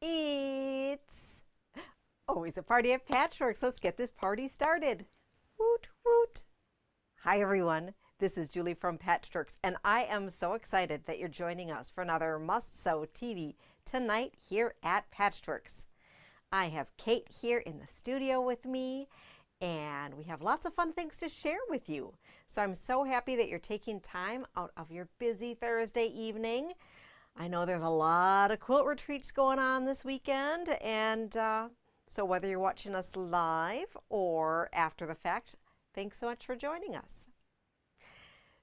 It's always a party at Patchworks. Let's get this party started. Woot, woot. Hi, everyone. This is Julie from Patchworks, and I am so excited that you're joining us for another Must Sew TV tonight here at Patchworks. I have Kate here in the studio with me, and we have lots of fun things to share with you. So I'm so happy that you're taking time out of your busy Thursday evening. I know there's a lot of quilt retreats going on this weekend, and so whether you're watching us live or after the fact, thanks so much for joining us.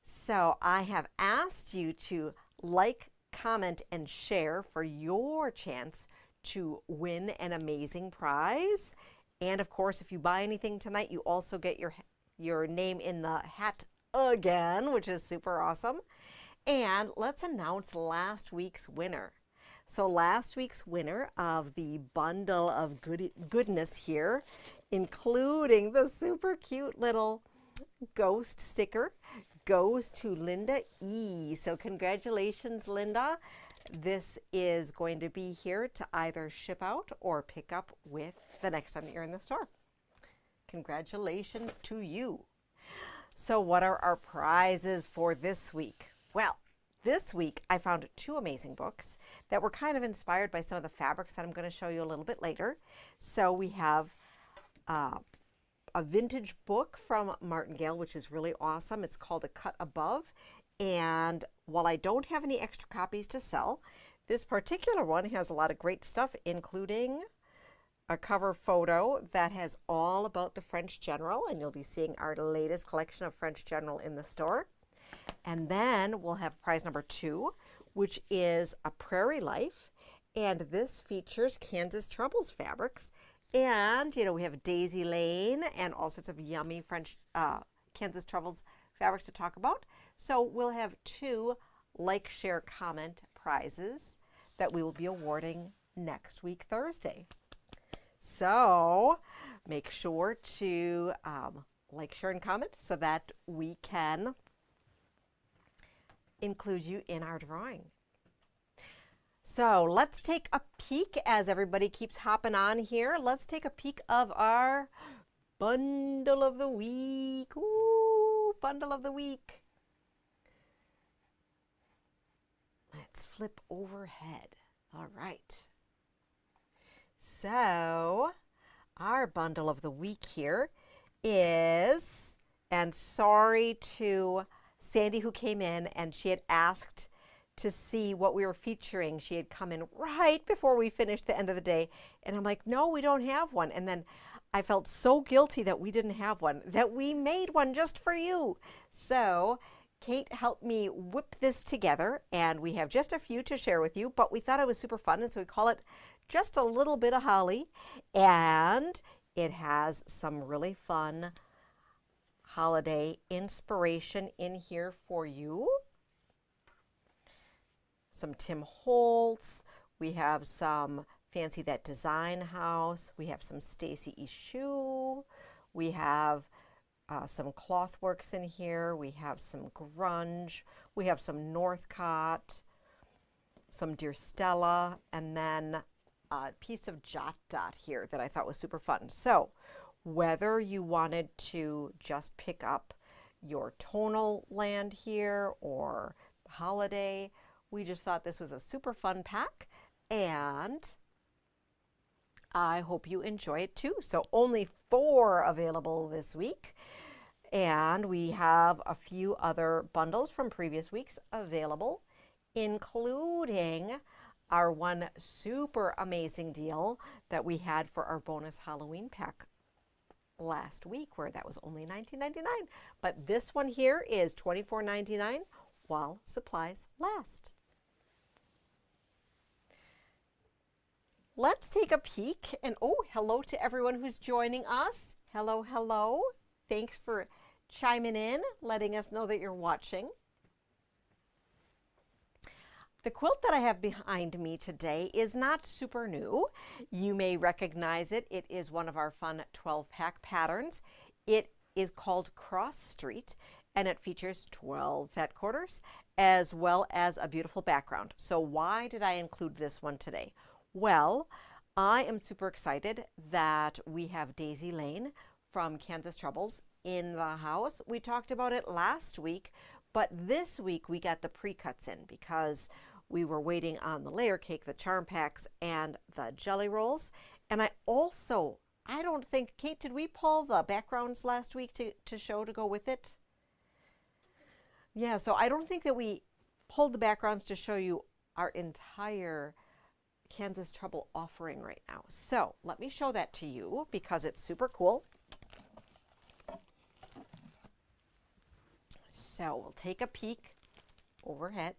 So I have asked you to like, comment, and share for your chance to win an amazing prize. And of course, if you buy anything tonight, you also get your name in the hat again, which is super awesome. And let's announce last week's winner. So last week's winner of the bundle of goodness here, including the super cute little ghost sticker, goes to Linda E. So congratulations, Linda. This is going to be here to either ship out or pick up with the next time that you're in the store. Congratulations to you. So what are our prizes for this week? Well, this week I found two amazing books that were kind of inspired by some of the fabrics that I'm going to show you a little bit later. So we have a vintage book from Martingale, which is really awesome. It's called A Cut Above. And while I don't have any extra copies to sell, this particular one has a lot of great stuff, including a cover photo that has all about the French General, and you'll be seeing our latest collection of French General in the store. And then we'll have prize number 2, which is a Prairie Life, and this features Kansas Troubles fabrics. And, you know, we have Daisy Lane and all sorts of yummy French Kansas Troubles fabrics to talk about. So we'll have 2 like, share, comment prizes that we will be awarding next week, Thursday. So make sure to like, share, and comment so that we can include you in our drawing. So let's take a peek as everybody keeps hopping on here. Let's take a peek of our bundle of the week. Ooh, bundle of the week. Let's flip overhead. All right. So our bundle of the week here is, and sorry to Sandy who came in and she had asked to see what we were featuring. She had come in right before we finished the end of the day. And I'm like, no, we don't have one. And then I felt so guilty that we didn't have one, that we made one just for you. So Kate helped me whip this together, and we have just a few to share with you, but we thought it was super fun, and so we call it Just a Little Bit of Holly. And it has some really fun holiday inspiration in here for you. Some Tim Holtz, we have some Fancy That Design House, we have some Stacy Issue, we have some Clothworks in here, we have some grunge, we have some Northcott, some Dear Stella, and then a piece of Jot Dot here that I thought was super fun. So whether you wanted to just pick up your tonal land here or holiday, we just thought this was a super fun pack, and I hope you enjoy it too. So only 4 available this week, and we have a few other bundles from previous weeks available, including our one super amazing deal that we had for our bonus Halloween pack last week, where that was only $19.99. But this one here is $24.99 while supplies last. Let's take a peek, and oh, hello to everyone who's joining us. Hello, hello. Thanks for chiming in, letting us know that you're watching. The quilt that I have behind me today is not super new. You may recognize it. It is one of our fun 12-pack patterns. It is called Cross Street, and it features 12 fat quarters as well as a beautiful background. So why did I include this one today? Well, I am super excited that we have Daisy Lane from Kansas Troubles in the house. We talked about it last week, but this week we got the pre-cuts in because we were waiting on the layer cake, the charm packs, and the jelly rolls. And I don't think, Kate, did we pull the backgrounds last week to show to go with it? Yeah, so I don't think that we pulled the backgrounds to show you our entire Kansas Trouble offering right now. So let me show that to you because it's super cool. So we'll take a peek overhead.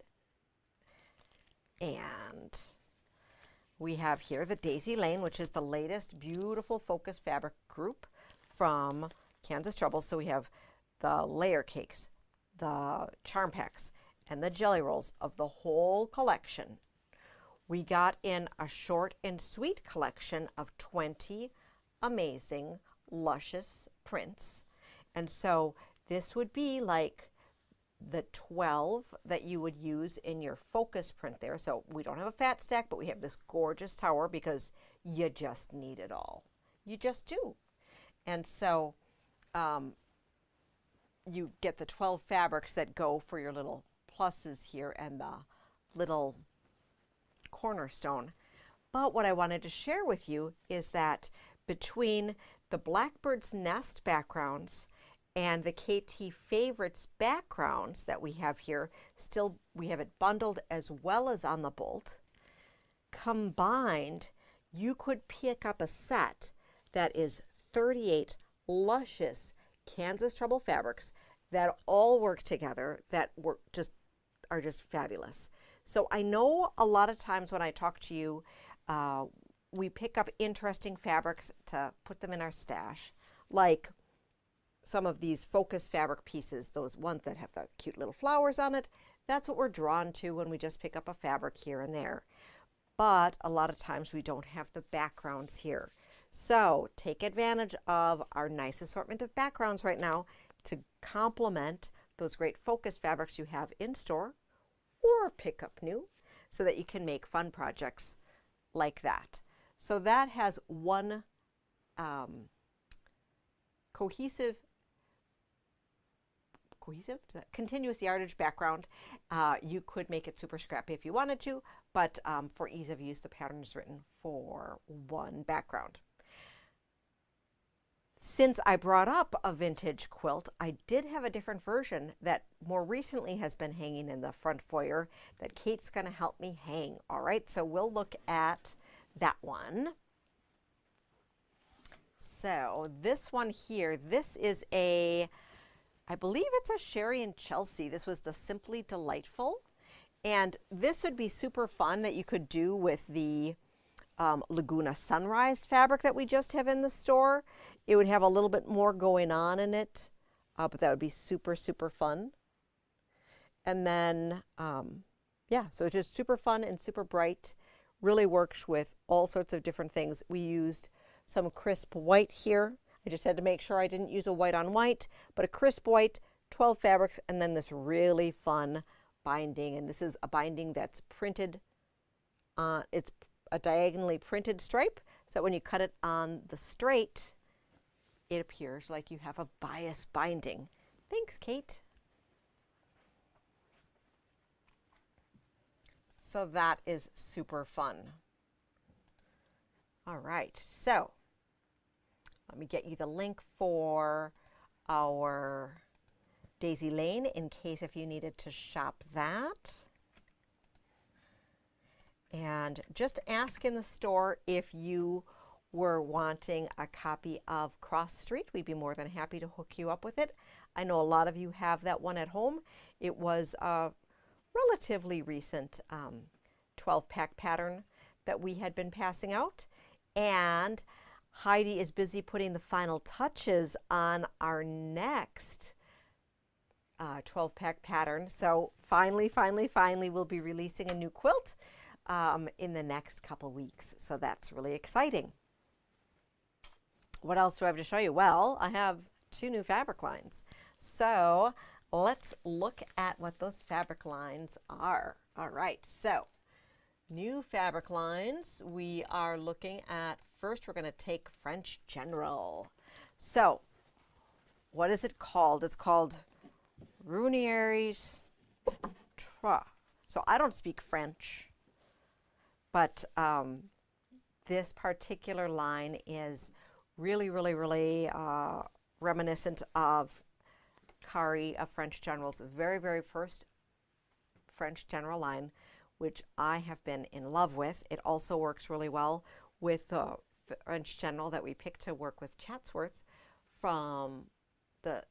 And we have here the Daisy Lane, which is the latest beautiful focus fabric group from Kansas Trouble. So we have the layer cakes, the charm packs, and the jelly rolls of the whole collection. We got in a short and sweet collection of 20 amazing, luscious prints. And so this would be like the 12 that you would use in your focus print there. So we don't have a fat stack, but we have this gorgeous tower because you just need it all. You just do. And so you get the 12 fabrics that go for your little pluses here and the little cornerstone. But what I wanted to share with you is that between the Blackbird's Nest backgrounds and the KT Favorites backgrounds that we have here, still we have it bundled as well as on the bolt. Combined, you could pick up a set that is 38 luscious Kansas Trouble fabrics that all work together, that are just fabulous. So I know a lot of times when I talk to you, we pick up interesting fabrics to put them in our stash, like some of these focus fabric pieces, those ones that have the cute little flowers on it. That's what we're drawn to when we just pick up a fabric here and there. But a lot of times we don't have the backgrounds here. So take advantage of our nice assortment of backgrounds right now to complement those great focus fabrics you have in store, or pick up new so that you can make fun projects like that. So that has one continuous yardage background. You could make it super scrappy if you wanted to, but for ease of use, the pattern is written for one background. Since I brought up a vintage quilt, I did have a different version that more recently has been hanging in the front foyer that Kate's going to help me hang. All right, so we'll look at that one. So this one here, this is I believe it's a Sherry and Chelsea. This was the Simply Delightful. And this would be super fun that you could do with the Laguna Sunrise fabric that we just have in the store. It would have a little bit more going on in it, but that would be super, super fun. And then, yeah, so it's just super fun and super bright. Really works with all sorts of different things. We used some crisp white here. I just had to make sure I didn't use a white on white, but a crisp white, 12 fabrics, and then this really fun binding. And this is a binding that's printed, it's a diagonally printed stripe, so that when you cut it on the straight, it appears like you have a bias binding. Thanks, Kate. So that is super fun. All right, so let me get you the link for our Daisy Lane in case if you needed to shop that. And just ask in the store if you were wanting a copy of Cross Street. We'd be more than happy to hook you up with it. I know a lot of you have that one at home. It was a relatively recent 12-pack pattern that we had been passing out. And Heidi is busy putting the final touches on our next 12-pack pattern. So finally, we'll be releasing a new quilt in the next couple weeks. So that's really exciting. What else do I have to show you? Well, I have 2 new fabric lines. So let's look at what those fabric lines are. All right, so New fabric lines. We are looking at, first we're going to take French General. So what is it called? It's called Rouenneries Trois. So I don't speak French, but this particular line is really, really, really reminiscent of Kari of French General's very, very first French General line, which I have been in love with. It also works really well with the French General that we picked to work with Chatsworth from the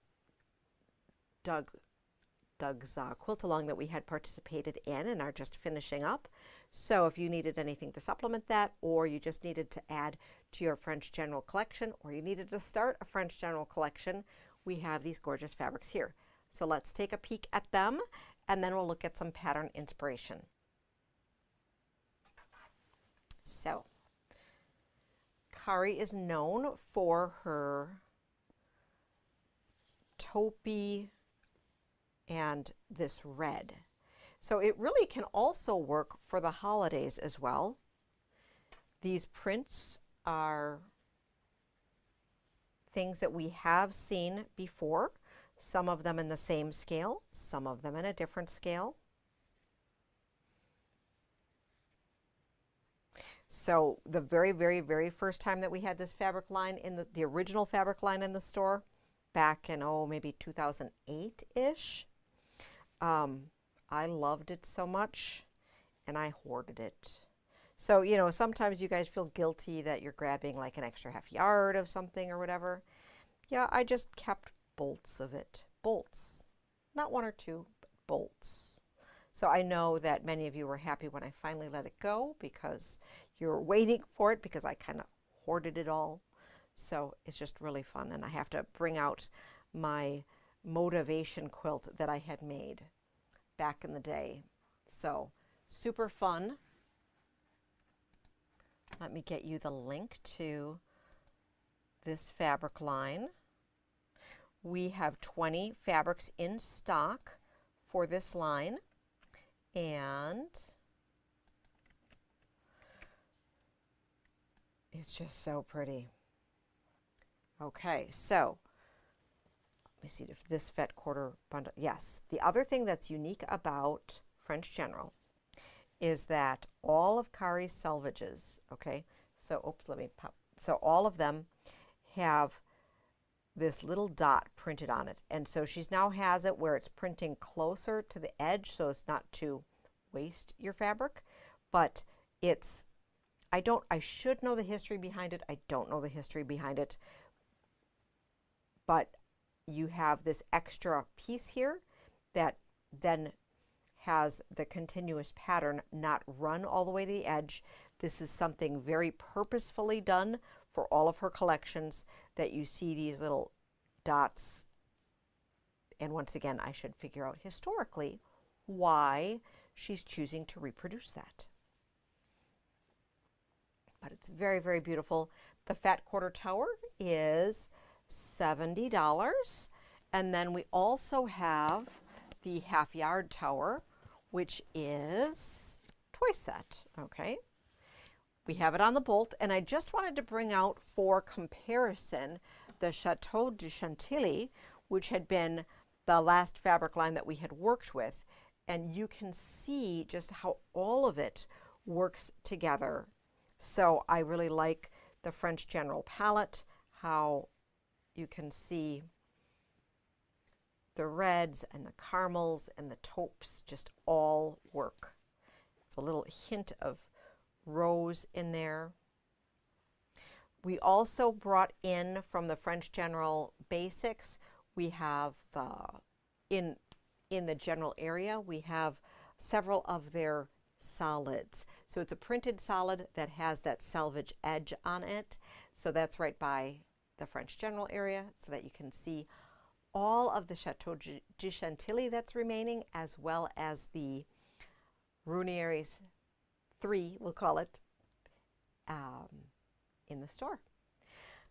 Doug's quilt along that we had participated in and are just finishing up. So if you needed anything to supplement that, or you just needed to add to your French General collection, or you needed to start a French General collection, we have these gorgeous fabrics here. So let's take a peek at them, and then we'll look at some pattern inspiration. So Kari is known for her taupey and this red. So it really can also work for the holidays as well. These prints are things that we have seen before, some of them in the same scale, some of them in a different scale. So the very, very, very first time that we had this fabric line in the original fabric line in the store, back in, oh, maybe 2008-ish, I loved it so much and I hoarded it. So, you know, sometimes you guys feel guilty that you're grabbing like an extra half yard of something or whatever. Yeah, I just kept bolts of it. Bolts. Not one or two, but bolts. So I know that many of you were happy when I finally let it go because you were waiting for it, because I kind of hoarded it all. So it's just really fun, and I have to bring out my motivation quilt that I had made back in the day. So super fun. Let me get you the link to this fabric line. We have 20 fabrics in stock for this line, and it's just so pretty. Okay, so let me see if this fet quarter bundle. Yes, the other thing that's unique about French General is that all of Kari's selvages, okay, so oops, let me pop. So all of them have this little dot printed on it, and so she's now has it where it's printing closer to the edge so it's not to waste your fabric, but it's, I should know the history behind it. I don't know the history behind it, but you have this extra piece here that then has the continuous pattern not run all the way to the edge. This is something very purposefully done for all of her collections, that you see these little dots. And once again, I should figure out historically why she's choosing to reproduce that. But it's very, very beautiful. The fat quarter tower is $70. And then we also have the half yard tower, which is twice that, okay? We have it on the bolt, and I just wanted to bring out for comparison the Chateau du Chantilly, which had been the last fabric line that we had worked with. And you can see just how all of it works together. So I really like the French General palette, how you can see the reds and the caramels and the taupes just all work. A little hint of rose in there. We also brought in from the French General Basics, we have the, in the general area, we have several of their solids. So it's a printed solid that has that selvage edge on it. So that's right by the French General area, so that you can see all of the Chateau du Chantilly that's remaining, as well as the Rouenneries 3, we'll call it, in the store.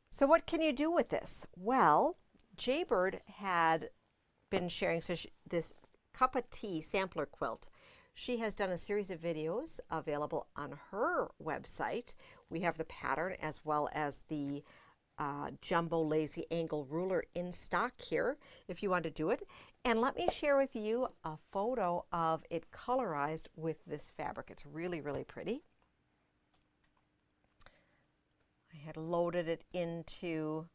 So what can you do with this? Well, Jaybird had been sharing this cup of tea sampler quilt. She has done a series of videos available on her website. We have the pattern as well as the jumbo lazy angle ruler in stock here if you want to do it. And let me share with you a photo of it colorized with this fabric. It's really, really pretty. I had loaded it into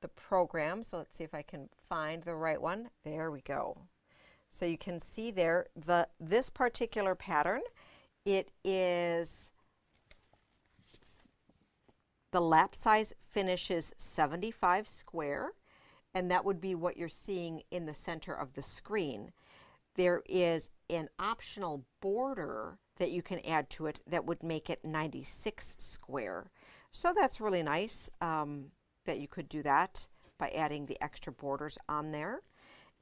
the program, so let's see if I can find the right one. There we go. So you can see there this particular pattern, it is the lap size finishes 75 square, and that would be what you're seeing in the center of the screen. There is an optional border that you can add to it that would make it 96 square. So that's really nice that you could do that by adding the extra borders on there.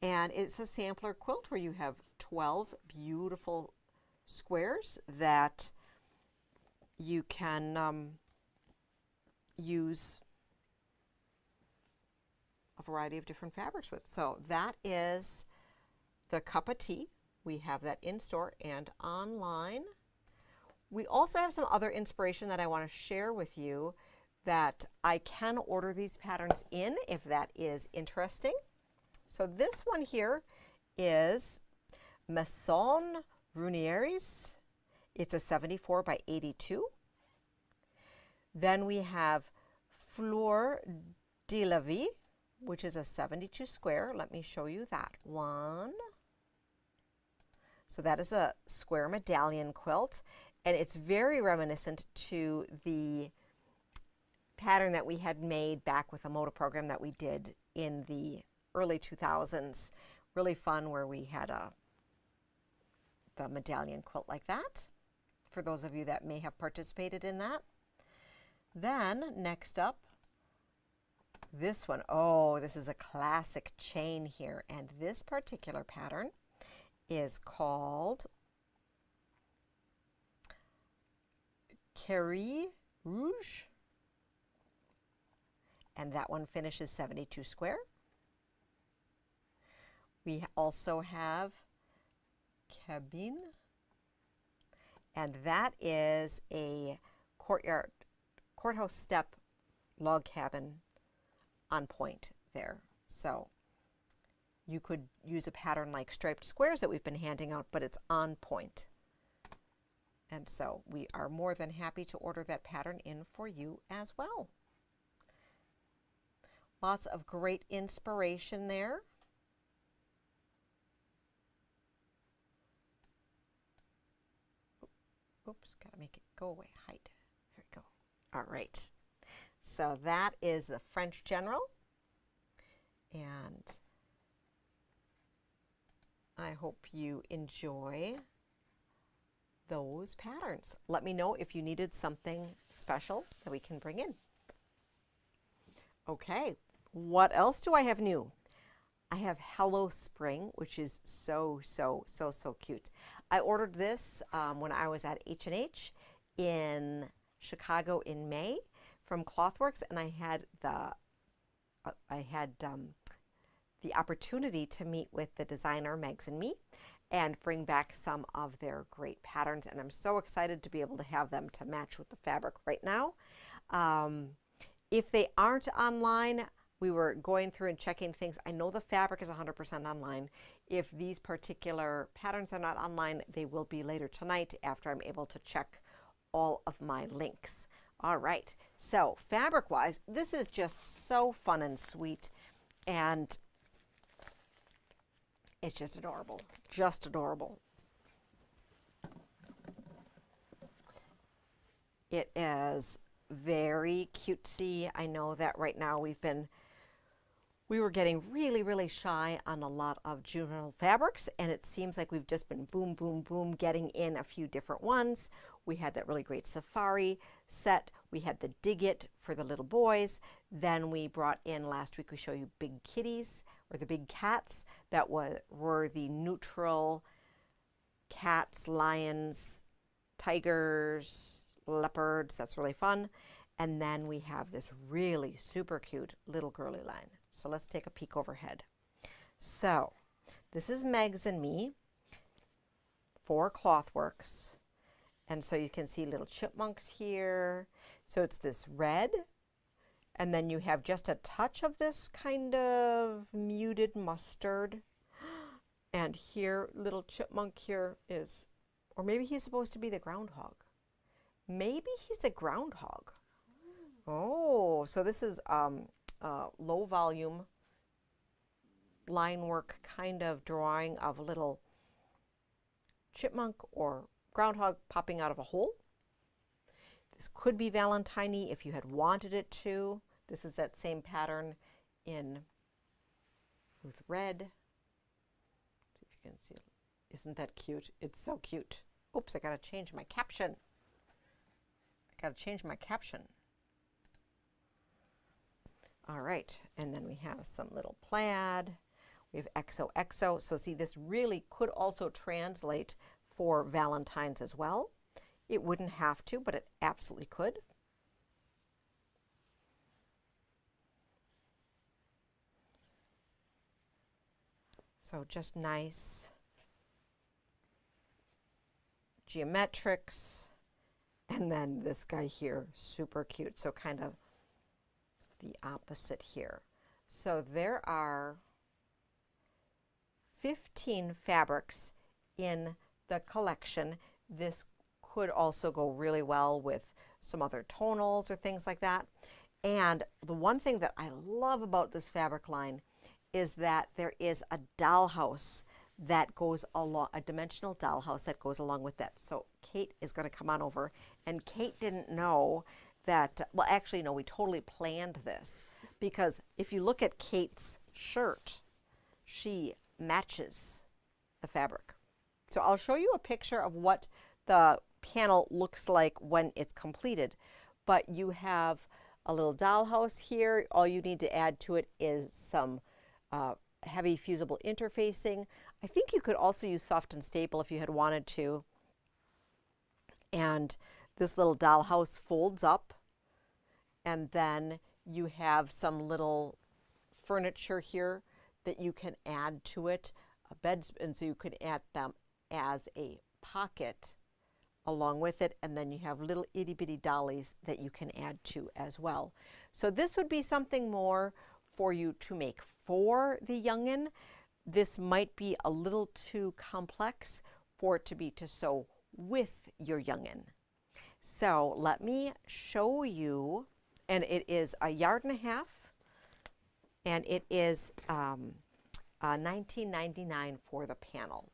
And it's a sampler quilt where you have 12 beautiful squares that you can use a variety of different fabrics with. So that is the cup of tea. We have that in store and online. We also have some other inspiration that I want to share with you that I can order these patterns in if that is interesting. So this one here is Maison Rouenneries. It's a 74 by 82. Then we have Fleur de la Vie, which is a 72 square. Let me show you that one. So that is a square medallion quilt, and it's very reminiscent to the pattern that we had made back with a Moda program that we did in the early 2000s. Really fun, where we had the medallion quilt like that, for those of you that may have participated in that. Then next up, this one. Oh, this is a classic chain here, and this particular pattern is called Carré Rouge, and that one finishes 72 square. We also have Cabine, and that is a courthouse step log cabin on point there. So you could use a pattern like striped squares that we've been handing out, but it's on point. And so we are more than happy to order that pattern in for you as well. Lots of great inspiration there. Oops, gotta make it go away, hide. There we go. All right. So that is the French General. And I hope you enjoy those patterns. Let me know if you needed something special that we can bring in. Okay, what else do I have new? I have Hello Spring, which is so cute. I ordered this when I was at H&H in Chicago in May from Clothworks, and I had the opportunity to meet with the designer Megs and me and bring back some of their great patterns, and I'm so excited to be able to have them to match with the fabric right now. If they aren't online, we were going through and checking things. I know the fabric is 100% online. If these particular patterns are not online, they will be later tonight after I'm able to check all of my links. All right, so fabric-wise, this is just so fun and sweet, and it's just adorable, just adorable. It is very cutesy. I know that right now we were getting really shy on a lot of juvenile fabrics, and it seems like we've just been boom getting in a few different ones. We had that really great safari set. We had the Dig It for the little boys. Then we brought in, last week we showed you Big Kitties, or the Big Cats, that were the neutral cats, lions, tigers, leopards. That's really fun. And then we have this really super cute little girly line. So let's take a peek overhead. So this is Megs and me for Clothworks. And so you can see little chipmunks here. So it's this red, and then you have just a touch of this kind of muted mustard. And here, little chipmunk here is, or maybe he's supposed to be the groundhog. Maybe he's a groundhog. Oh, so this is low volume line work kind of drawing of a little chipmunk or groundhog popping out of a hole. This could be Valentine-y if you had wanted it to. This is that same pattern with red. See if you can see. Isn't that cute? It's so cute. Oops, I gotta change my caption. All right, and then we have some little plaid. We have XOXO. So see, this really could also translate for Valentine's as well. It wouldn't have to, but it absolutely could. So just nice geometrics. And then this guy here, super cute. So kind of the opposite here. So there are 15 fabrics in the collection. This could also go really well with some other tonals or things like that. And the one thing that I love about this fabric line is that there is a dollhouse that goes along, a dimensional dollhouse that goes along with that. So Kate is going to come on over, and Kate didn't know that, well, actually, no, we totally planned this, because if you look at Kate's shirt, she matches the fabric. So I'll show you a picture of what the panel looks like when it's completed, but you have a little dollhouse here. All you need to add to it is some heavy fusible interfacing. I think you could also use soft and staple if you had wanted to. And this little dollhouse folds up, and then you have some little furniture here that you can add to it, beds, and so you could add them as a pocket along with it, and then you have little itty bitty dollies that you can add to as well. So this would be something more for you to make for the youngin'. This might be a little too complex for it to be to sew with your youngin'. So let me show you, and it is 1.5 yards, and it is $19.99 for the panel.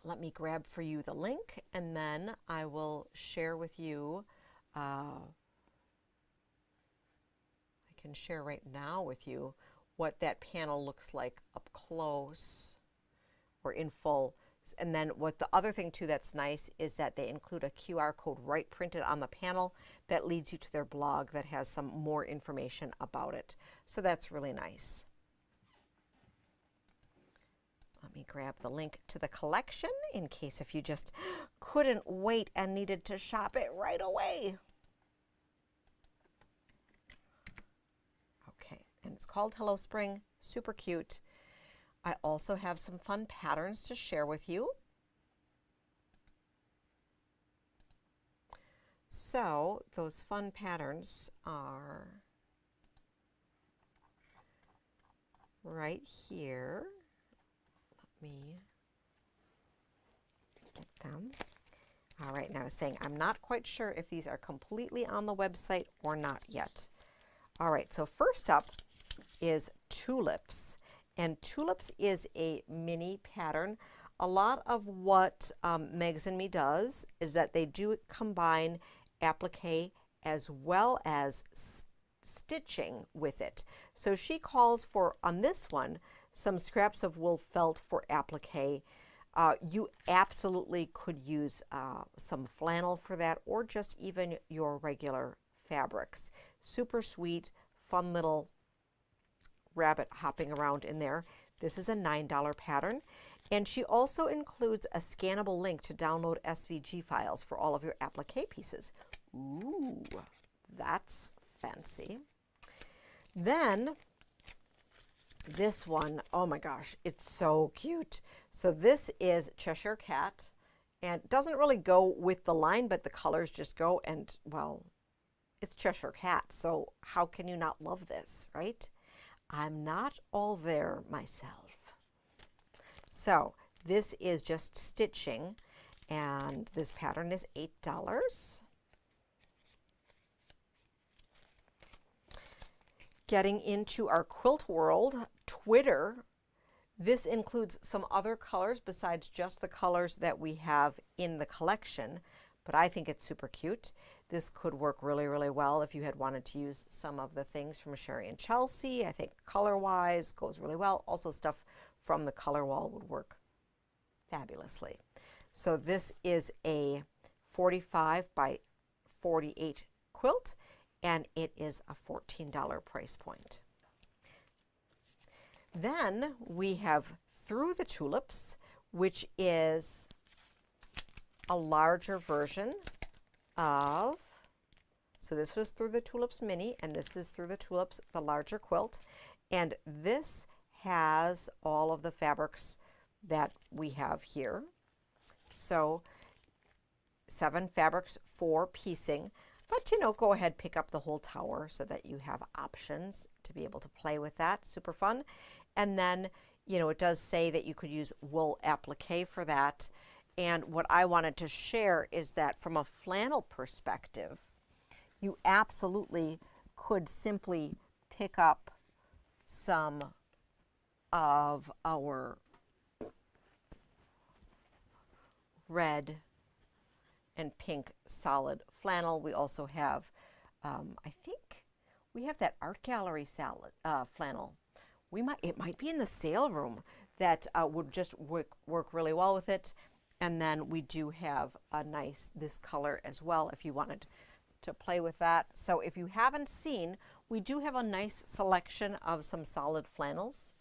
Let me grab for you the link, and then I will share with you. I can share right now with you what that panel looks like up close or in full. And then what the other thing too that's nice is that they include a QR code right printed on the panel that leads you to their blog that has some more information about it. So that's really nice. Let me grab the link to the collection in case if you just couldn't wait and needed to shop it right away. Okay, and it's called Hello Spring, super cute. I also have some fun patterns to share with you. So those fun patterns are right here. Let me get them. All right, now I was saying I'm not quite sure if these are completely on the website or not yet. All right, so first up is Tulips. And Tulips is a mini pattern. A lot of what Megs and Me does is that they do combine applique as well as stitching with it. So she calls for, on this one, some scraps of wool felt for applique. You absolutely could use some flannel for that, or just even your regular fabrics. Super sweet, fun little rabbit hopping around in there. This is a $9 pattern, and she also includes a scannable link to download SVG files for all of your applique pieces. Ooh, that's fancy. Then This one, oh my gosh, it's so cute. So this is Cheshire Cat, and it doesn't really go with the line, but the colors just go, and well, it's Cheshire Cat, so how can you not love this, right? I'm not all there myself. So this is just stitching, and this pattern is $8. Getting into our quilt world, Twitter. This includes some other colors besides just the colors that we have in the collection, but I think it's super cute. This could work really, really well if you had wanted to use some of the things from Sherry and Chelsea. I think color-wise goes really well. Also stuff from the color wall would work fabulously. So this is a 45 by 48 quilt, and it is a $14 price point. Then we have Through the Tulips, which is a larger version of, so this was Through the Tulips Mini, and this is Through the Tulips, the larger quilt. And this has all of the fabrics that we have here. So 7 fabrics for piecing, but you know, go ahead, pick up the whole tower so that you have options to be able to play with that. Super fun. And then, you know, it does say that you could use wool applique for that. And what I wanted to share is that from a flannel perspective, you absolutely could simply pick up some of our red and pink solid flannel. We also have, I think we have that art gallery flannel. It might be in the sale room that would just work really well with it. And then we do have a nice, this color as well if you wanted to play with that. So if you haven't seen, we do have a nice selection of some solid flannels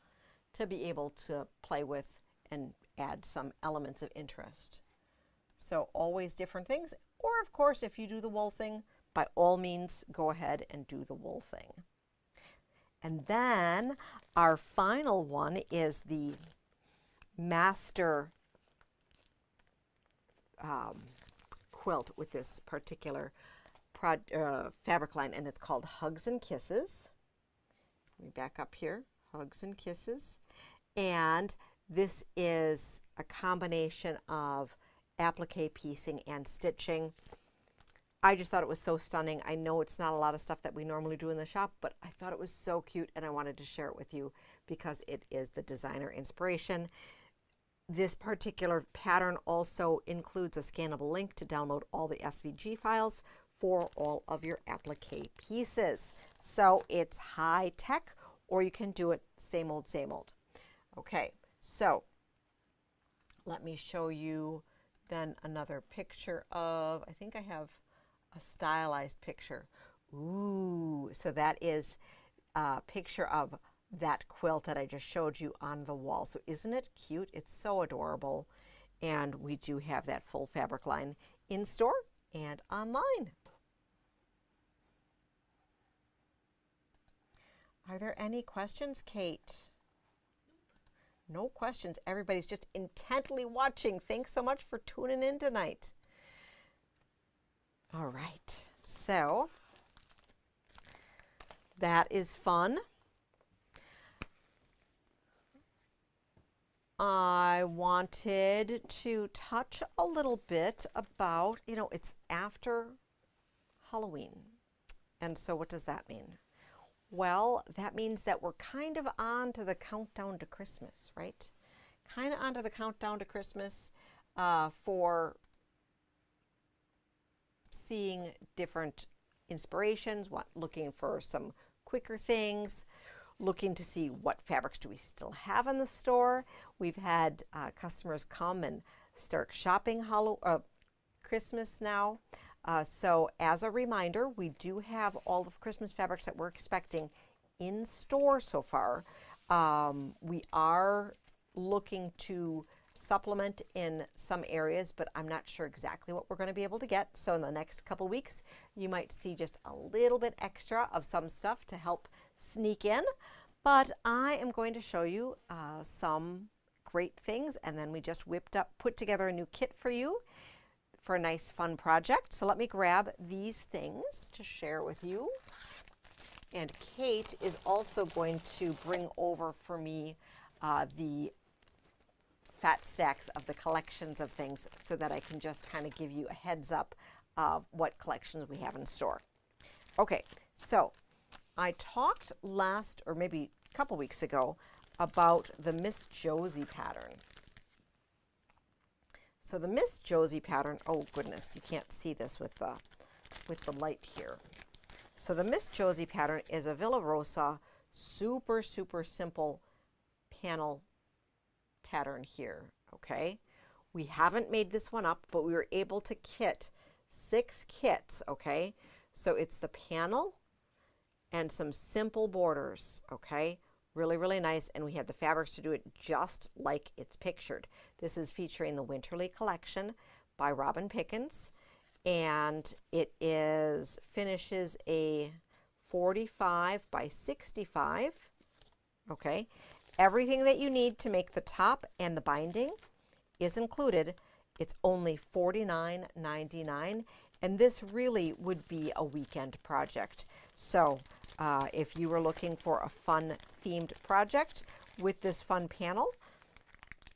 to be able to play with and add some elements of interest. So always different things. Or of course, if you do the wool thing, by all means, go ahead and do the wool thing. And then our final one is the master quilt with this particular fabric line, and it's called Hugs and Kisses. Let me back up here, Hugs and Kisses. And this is a combination of applique piecing and stitching. I just thought it was so stunning. I know it's not a lot of stuff that we normally do in the shop, but I thought it was so cute and I wanted to share it with you because it is the designer inspiration. This particular pattern also includes a scannable link to download all the SVG files for all of your applique pieces. So it's high tech, or you can do it same old, same old. Okay, so let me show you then another picture of, I think I have a stylized picture. Ooh, so that is a picture of that quilt that I just showed you on the wall. So isn't it cute? It's so adorable. And we do have that full fabric line in store and online. Are there any questions, Kate? No questions. Everybody's just intently watching. Thanks so much for tuning in tonight. All right, so that is fun. I wanted to touch a little bit about, you know, it's after Halloween. And so what does that mean? Well, that means that we're kind of on to the countdown to Christmas, right? Kind of on to the countdown to Christmas for seeing different inspirations, looking for some quicker things, looking to see what fabrics do we still have in the store. We've had customers come and start shopping Christmas now. So as a reminder, we do have all of Christmas fabrics that we're expecting in store so far. We are looking to supplement in some areas, but I'm not sure exactly what we're going to be able to get. So in the next couple weeks, you might see just a little bit extra of some stuff to help sneak in. But I am going to show you some great things, and then we just put together a new kit for you for a nice fun project. So let me grab these things to share with you. And Kate is also going to bring over for me the fat stacks of the collections of things so that I can just kind of give you a heads up of what collections we have in store. Okay, so I talked last, or maybe a couple weeks ago, about the Miss Josie pattern. So the Miss Josie pattern, oh goodness, you can't see this with the light here. So the Miss Josie pattern is a Villa Rosa, super, super simple panel pattern here, okay? We haven't made this one up, but we were able to kit 6 kits, okay? So it's the panel and some simple borders, okay? Really, really nice, and we have the fabrics to do it just like it's pictured. This is featuring the Winterly collection by Robin Pickens, and it finishes a 45 by 65, okay? Everything that you need to make the top and the binding is included. It's only $49.99, and this really would be a weekend project. So if you were looking for a fun themed project with this fun panel,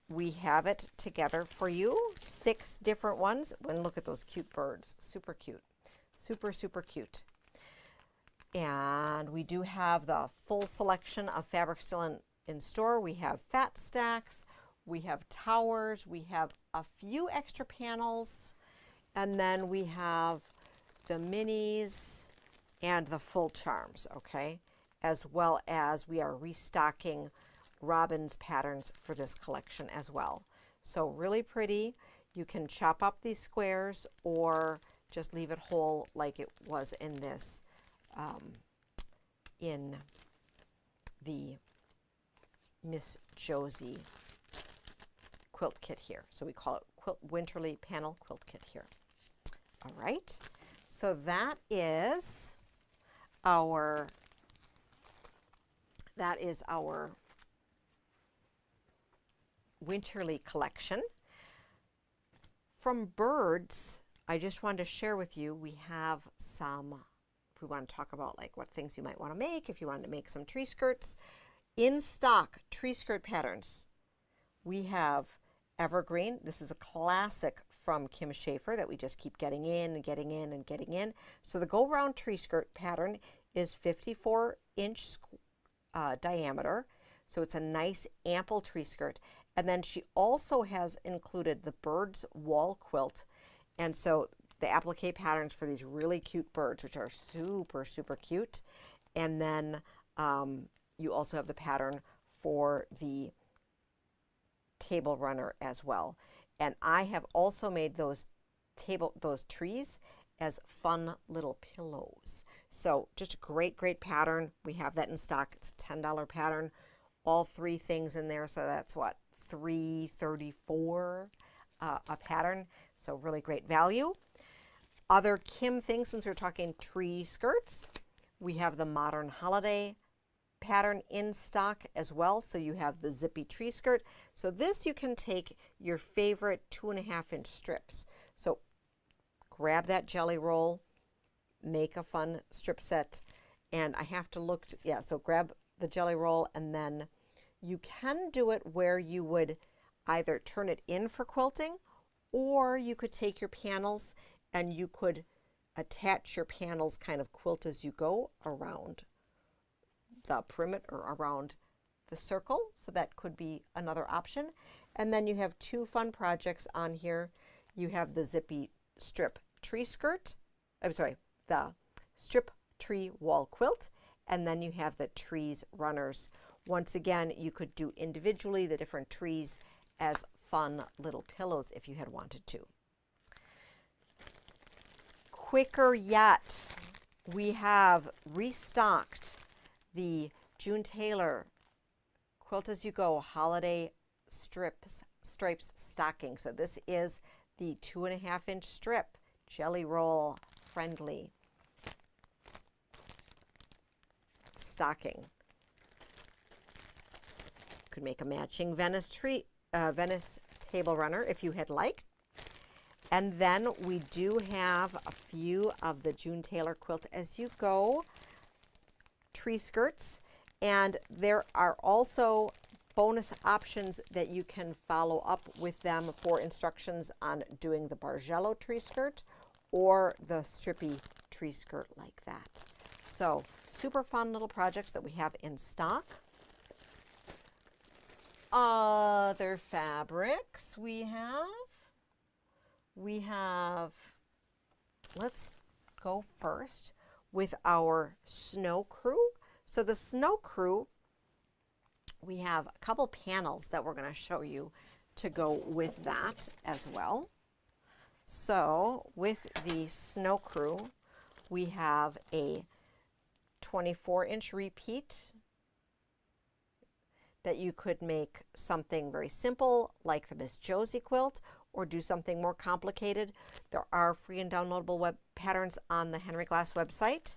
we have it together for you. 6 different ones. And look at those cute birds. Super cute. Super, super cute. And we do have the full selection of fabric still in store. We have fat stacks, we have towers, we have a few extra panels, and then we have the minis and the full charms, okay? As well as we are restocking Robin's patterns for this collection as well. So really pretty. You can chop up these squares or just leave it whole like it was in this, in the Miss Josie quilt kit here. So we call it Winterly Panel Quilt Kit here. All right, so that is our Winterly collection. From birds, I just wanted to share with you, we have some, if we want to talk about like what things you might want to make, if you wanted to make some tree skirts. In stock tree skirt patterns, we have Evergreen. This is a classic from Kim Schaefer that we just keep getting in and getting in and getting in. So the go round tree skirt pattern is 54-inch diameter. So it's a nice ample tree skirt. And then she also has included the bird's wall quilt. And so the applique patterns for these really cute birds, which are super, super cute. And then you also have the pattern for the table runner as well. And I have also made those trees as fun little pillows. So just a great, great pattern. We have that in stock. It's a $10 pattern. All 3 things in there. So that's what, $3.34 a pattern. So really great value. Other Kim things, since we're talking tree skirts, we have the Modern Holiday pattern in stock as well. So you have the zippy tree skirt. So this you can take your favorite 2.5-inch strips. So grab that jelly roll, make a fun strip set, and I have to look, yeah, so grab the jelly roll, and then you can do it where you would either turn it in for quilting, or you could take your panels and you could attach your panels kind of quilt as you go around the perimeter or around the circle. So that could be another option. And then you have 2 fun projects on here. You have the zippy strip tree skirt, the strip tree wall quilt, and then you have the trees runners. Once again, you could do individually the different trees as fun little pillows if you had wanted to. Quicker yet, we have restocked the June Taylor Quilt As You Go Holiday Stripes Stocking. So this is the 2.5-inch strip, jelly roll friendly stocking. could make a matching Venice table runner if you had liked. And then we do have a few of the June Taylor Quilt As You Go tree skirts. And there are also bonus options that you can follow up with them for instructions on doing the Bargello tree skirt or the strippy tree skirt like that. So super fun little projects that we have in stock. Other fabrics we have, let's go first with our Snow Crew. So the Snow Crew, we have a couple panels that we're going to show you to go with that as well. So with the Snow Crew, we have a 24-inch repeat that you could make something very simple like the Miss Josie quilt, or do something more complicated. There are free and downloadable web patterns on the Henry Glass website.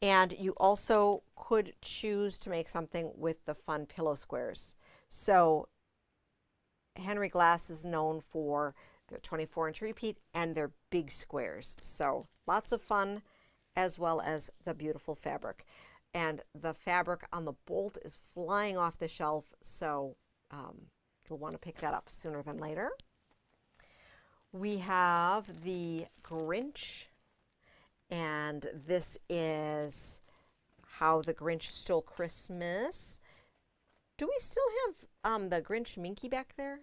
And you also could choose to make something with the fun pillow squares. So Henry Glass is known for their 24-inch repeat and their big squares. So lots of fun, as well as the beautiful fabric. And the fabric on the bolt is flying off the shelf, so you'll want to pick that up sooner than later. We have the Grinch, and this is How the Grinch Stole Christmas. Do we still have the Grinch Minky back there?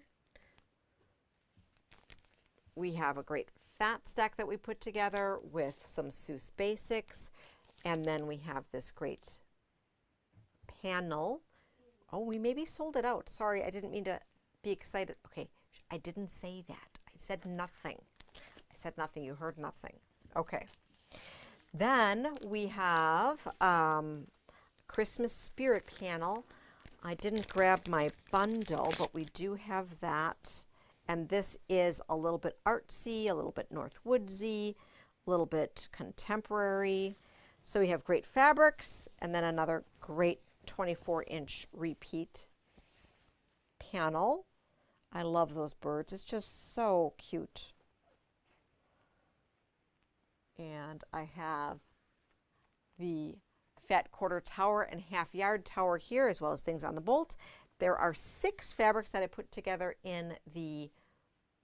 We have a great fat stack that we put together with some Seuss basics, and then we have this great panel. Oh, we maybe sold it out. Sorry, I didn't mean to be excited. Okay, I didn't say that. I said nothing. I said nothing. You heard nothing. Okay. Then we have Christmas Spirit panel. I didn't grab my bundle, but we do have that. And this is a little bit artsy, a little bit Northwoodsy, a little bit contemporary. So we have great fabrics, and then another great 24-inch repeat panel. I love those birds. It's just so cute. And I have the fat quarter tower and half yard tower here, as well as things on the bolt. There are 6 fabrics that I put together in the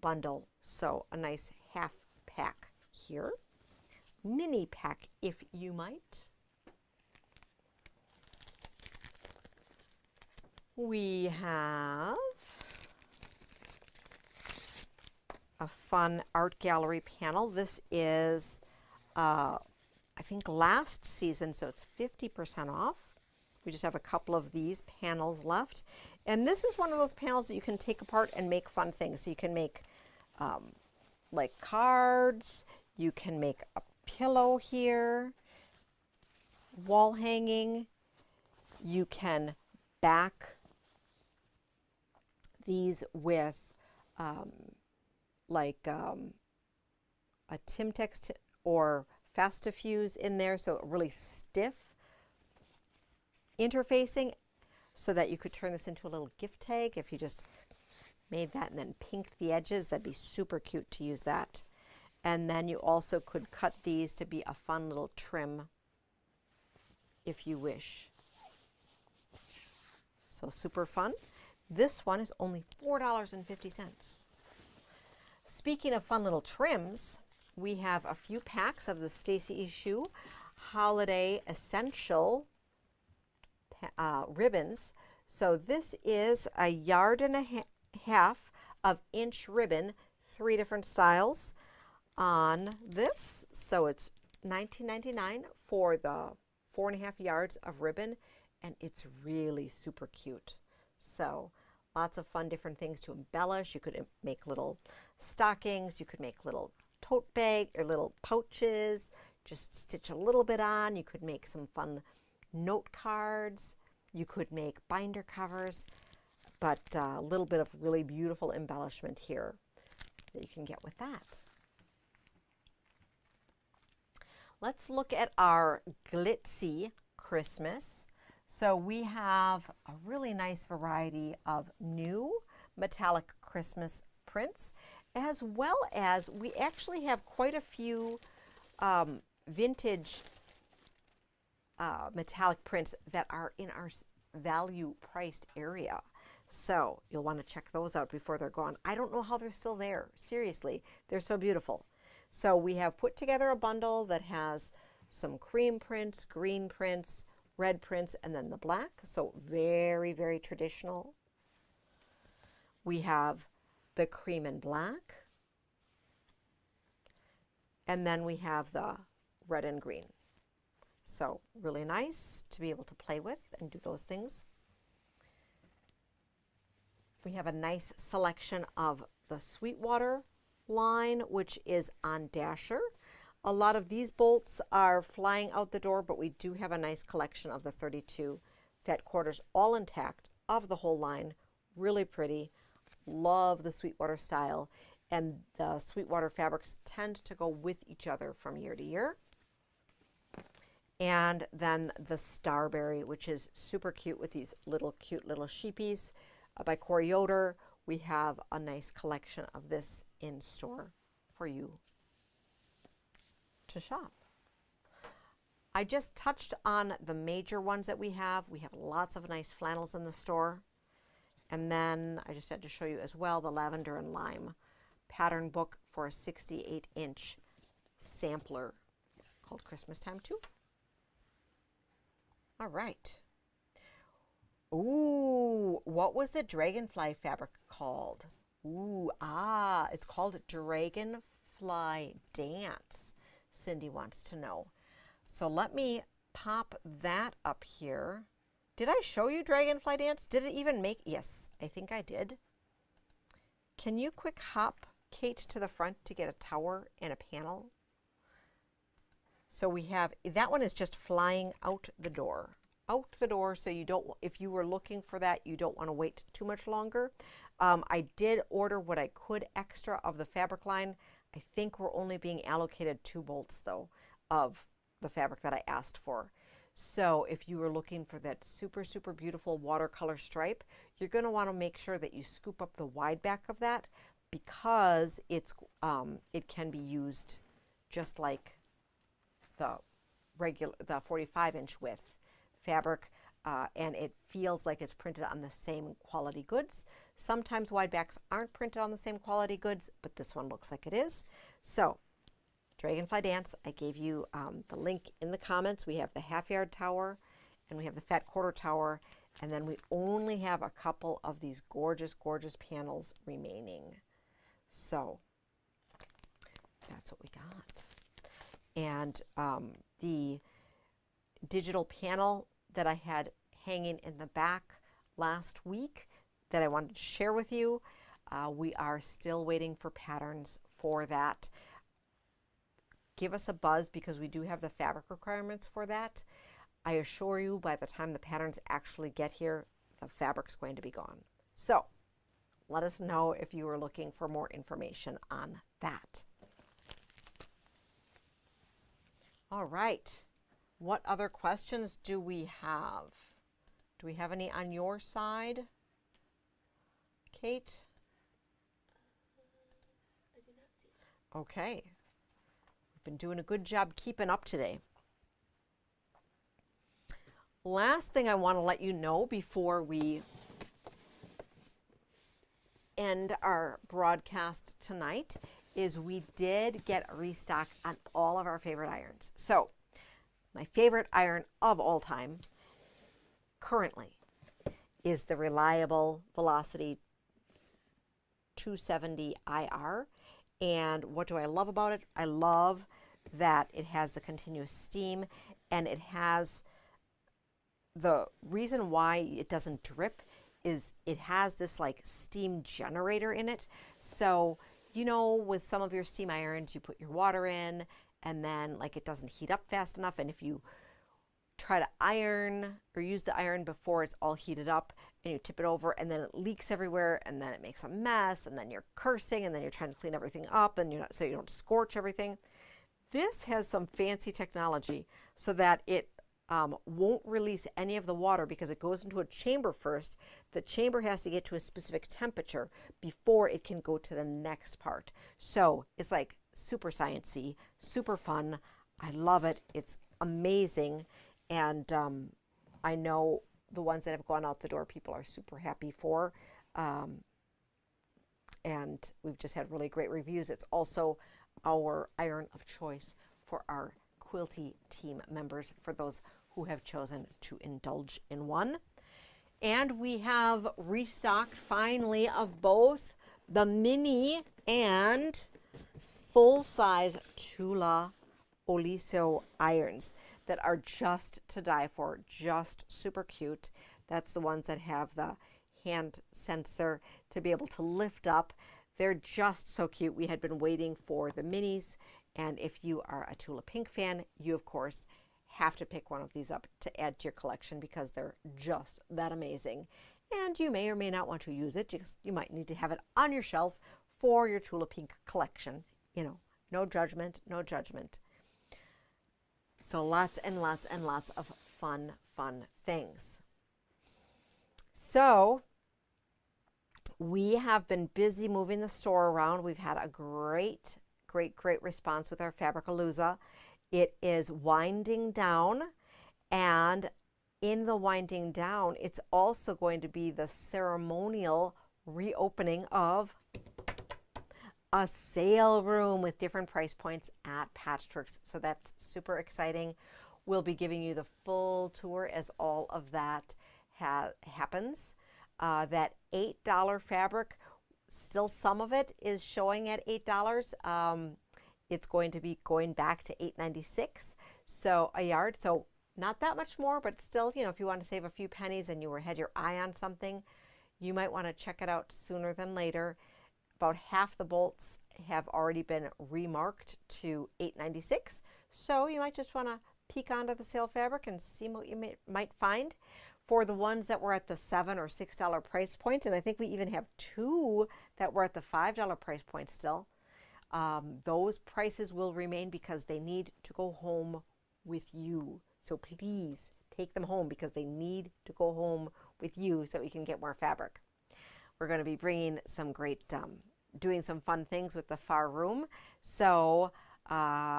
bundle. So a nice half pack here. Mini pack, if you might. We have a fun art gallery panel. This is, I think, last season, so it's 50% off. We just have a couple of these panels left. And this is one of those panels that you can take apart and make fun things. So you can make like cards, you can make a pillow here, wall hanging. You can back these with like a Timtex or Fastifuse in there, so really stiff interfacing, so that you could turn this into a little gift tag. If you just made that and then pinked the edges, that'd be super cute to use that. And then you also could cut these to be a fun little trim if you wish. So super fun. This one is only $4.50. Speaking of fun little trims, we have a few packs of the Stacy E. Shoe Holiday Essential ribbons. So this is a 1.5 yards of inch ribbon, 3 different styles on this. So it's $19.99 for the 4.5 yards of ribbon, and it's really super cute. So lots of fun different things to embellish. You could make little stockings, you could make little tote bag or little pouches, just stitch a little bit on. You could make some fun note cards, you could make binder covers, but a little bit of really beautiful embellishment here that you can get with that. Let's look at our glitzy Christmas. So we have a really nice variety of new metallic Christmas prints, as well as we actually have quite a few vintage metallic prints that are in our value priced area. So you'll want to check those out before they're gone. I don't know how they're still there. Seriously, they're so beautiful. So we have put together a bundle that has some cream prints, green prints, red prints, and then the black. So very, very traditional. We have the cream and black. And then we have the red and green. So really nice to be able to play with and do those things. We have a nice selection of the Sweetwater line, which is on Dasher. A lot of these bolts are flying out the door, but we do have a nice collection of the 32 fat quarters, all intact, of the whole line. Really pretty. Love the Sweetwater style. And the Sweetwater fabrics tend to go with each other from year to year. And then the Starberry, which is super cute with these cute little sheepies. By Corey Yoder, we have a nice collection of this in store for you to shop. I just touched on the major ones that we have. We have lots of nice flannels in the store. And then I just had to show you as well the lavender and lime pattern book for a 68-inch sampler called Christmas Time Too. All right. Ooh, what was the dragonfly fabric called? Ooh, it's called Dragonfly Dance. Cindy wants to know. So let me pop that up here. Did I show you Dragonfly Dance? Did it even make? Yes, I think I did. Can you quick hop, Kate, to the front to get a tower and a panel? So we have, that one is just flying out the door. Out the door, so you don't, if you were looking for that, you don't want to wait too much longer. I did order what I could extra of the fabric line. I think we're only being allocated 2 bolts though of the fabric that I asked for. So if you were looking for that super, super beautiful watercolor stripe, you're going to want to make sure that you scoop up the wide back of that, because it can be used just like the 45-inch width fabric, and it feels like it's printed on the same quality goods. Sometimes wide backs aren't printed on the same quality goods, but this one looks like it is. So Dragonfly Dance, I gave you the link in the comments. We have the half-yard tower and we have the fat quarter tower, and then we only have a couple of these gorgeous, gorgeous panels remaining. So that's what we got. And the digital panel that I had hanging in the back last week that I wanted to share with you, we are still waiting for patterns for that. Give us a buzz because we do have the fabric requirements for that. I assure you, by the time the patterns actually get here, the fabric's going to be gone. So let us know if you are looking for more information on that. All right. What other questions do we have? Do we have any on your side? Kate? I do not see. Okay. We've been doing a good job keeping up today. Last thing I want to let you know before we end our broadcast tonight is we did get a restock on all of our favorite irons. So my favorite iron of all time currently is the Reliable Velocity 270 IR. And what do I love about it? I love that it has the continuous steam, and it has, the reason why it doesn't drip is it has this like steam generator in it. So, you know, with some of your steam irons, you put your water in and then like it doesn't heat up fast enough. And if you try to iron or use the iron before it's all heated up and you tip it over and then it leaks everywhere and then it makes a mess and then you're cursing and then you're trying to clean everything up and you're not, so you don't scorch everything. This has some fancy technology so that it won't release any of the water because it goes into a chamber first. The chamber has to get to a specific temperature before it can go to the next part. So it's like super sciencey, super fun. I love it. It's amazing. And I know the ones that have gone out the door, people are super happy for. And we've just had really great reviews. It's also our iron of choice for our quilty team members, for those who have chosen to indulge in one. And we have restocked finally of both the mini and full-size Tula Oliso irons that are just to die for, just super cute. That's the ones that have the hand sensor to be able to lift up. They're just so cute. We had been waiting for the minis, and if you are a Tula Pink fan, you of course have to pick one of these up to add to your collection because they're just that amazing. And you may or may not want to use it. You might need to have it on your shelf for your Tula Pink collection. You know, no judgment, no judgment. So lots and lots and lots of fun things. So we have been busy moving the store around. We've had a great response with our Fabricalooza. It is winding down, and in the winding down, it's also going to be the ceremonial reopening of a sale room with different price points at Patchworks. So that's super exciting. We'll be giving you the full tour as all of that happens. That $8 fabric, still some of it is showing at $8. It's going to be going back to $8.96 so a yard. So not that much more, but still, you know, if you want to save a few pennies and you had your eye on something, you might want to check it out sooner than later. About half the bolts have already been remarked to $8.96, so you might just want to peek onto the sale fabric and see what you might find. For the ones that were at the $7 or $6 price point, and I think we even have two that were at the $5 price point still, those prices will remain because they need to go home with you. So please take them home because they need to go home with you so you can get more fabric. We're going to be bringing some great, doing some fun things with the far room. So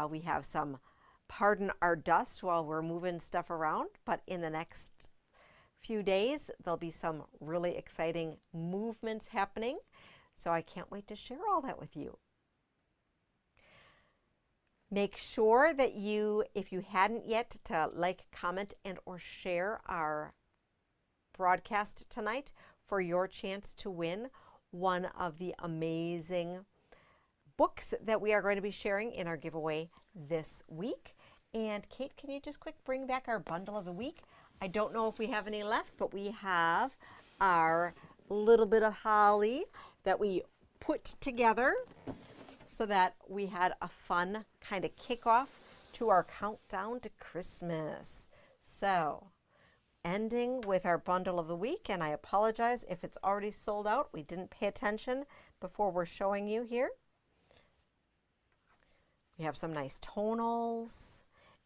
we have some pardon our dust while we're moving stuff around, but in the next few days there'll be some really exciting movements happening. So I can't wait to share all that with you. Make sure that you, if you hadn't yet, to like, comment, and or share our broadcast tonight for your chance to win one of the amazing books that we are going to be sharing in our giveaway this week. And Kate, can you just quick bring back our bundle of the week? I don't know if we have any left, but we have our little bit of holly that we put together so that we had a fun kind of kickoff to our countdown to Christmas. So, ending with our bundle of the week, and I apologize if it's already sold out. We didn't pay attention before we're showing you here. We have some nice tonals,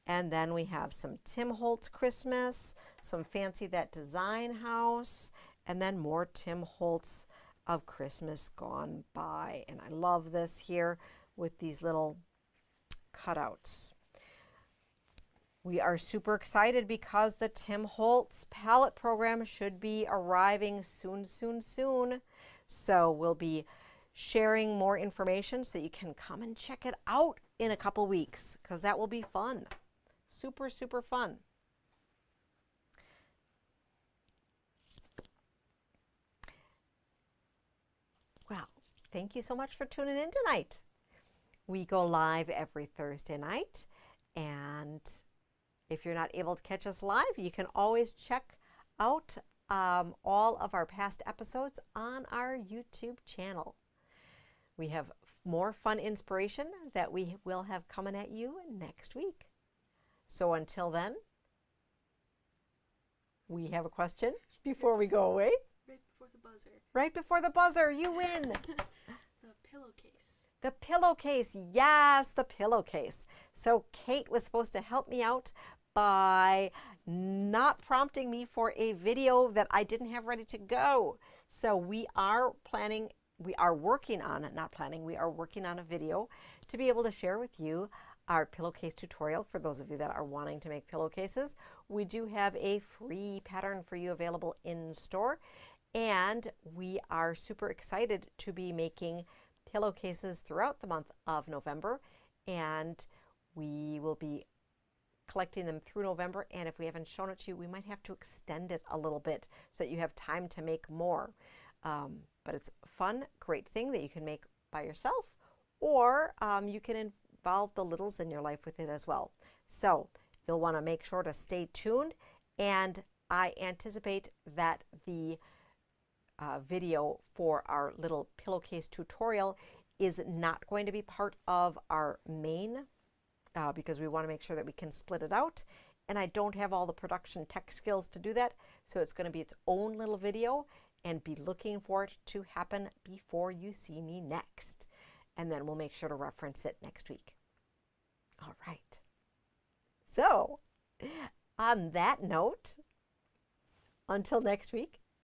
and then we have some Tim Holtz Christmas, some Fancy That Design House, and then more Tim Holtz of Christmas Gone By. And I love this here with these little cutouts. We are super excited because the Tim Holtz palette program should be arriving soon. So we'll be sharing more information so you can come and check it out in a couple weeks, because that will be fun. Super fun. Well, thank you so much for tuning in tonight. We go live every Thursday night, and if you're not able to catch us live, you can always check out all of our past episodes on our YouTube channel. We have more fun inspiration that we will have coming at you next week. So until then, we have a question before we go away. Right before the buzzer. Right before the buzzer, you win. The pillowcase. The pillowcase, yes, the pillowcase. So Kate was supposed to help me out by not prompting me for a video that I didn't have ready to go. So we are working on a video to be able to share with you our pillowcase tutorial for those of you that are wanting to make pillowcases. We do have a free pattern for you available in store, and we are super excited to be making pillowcases throughout the month of November, and we will be collecting them through November, and if we haven't shown it to you, we might have to extend it a little bit so that you have time to make more. But it's a fun, great thing that you can make by yourself, or you can involve the littles in your life with it as well. So you'll want to make sure to stay tuned, and I anticipate that the video for our little pillowcase tutorial is not going to be part of our main because we want to make sure that we can split it out, and I don't have all the production tech skills to do that, so it's going to be its own little video, and be looking for it to happen before you see me next, and then we'll make sure to reference it next week. All right, so on that note, until next week,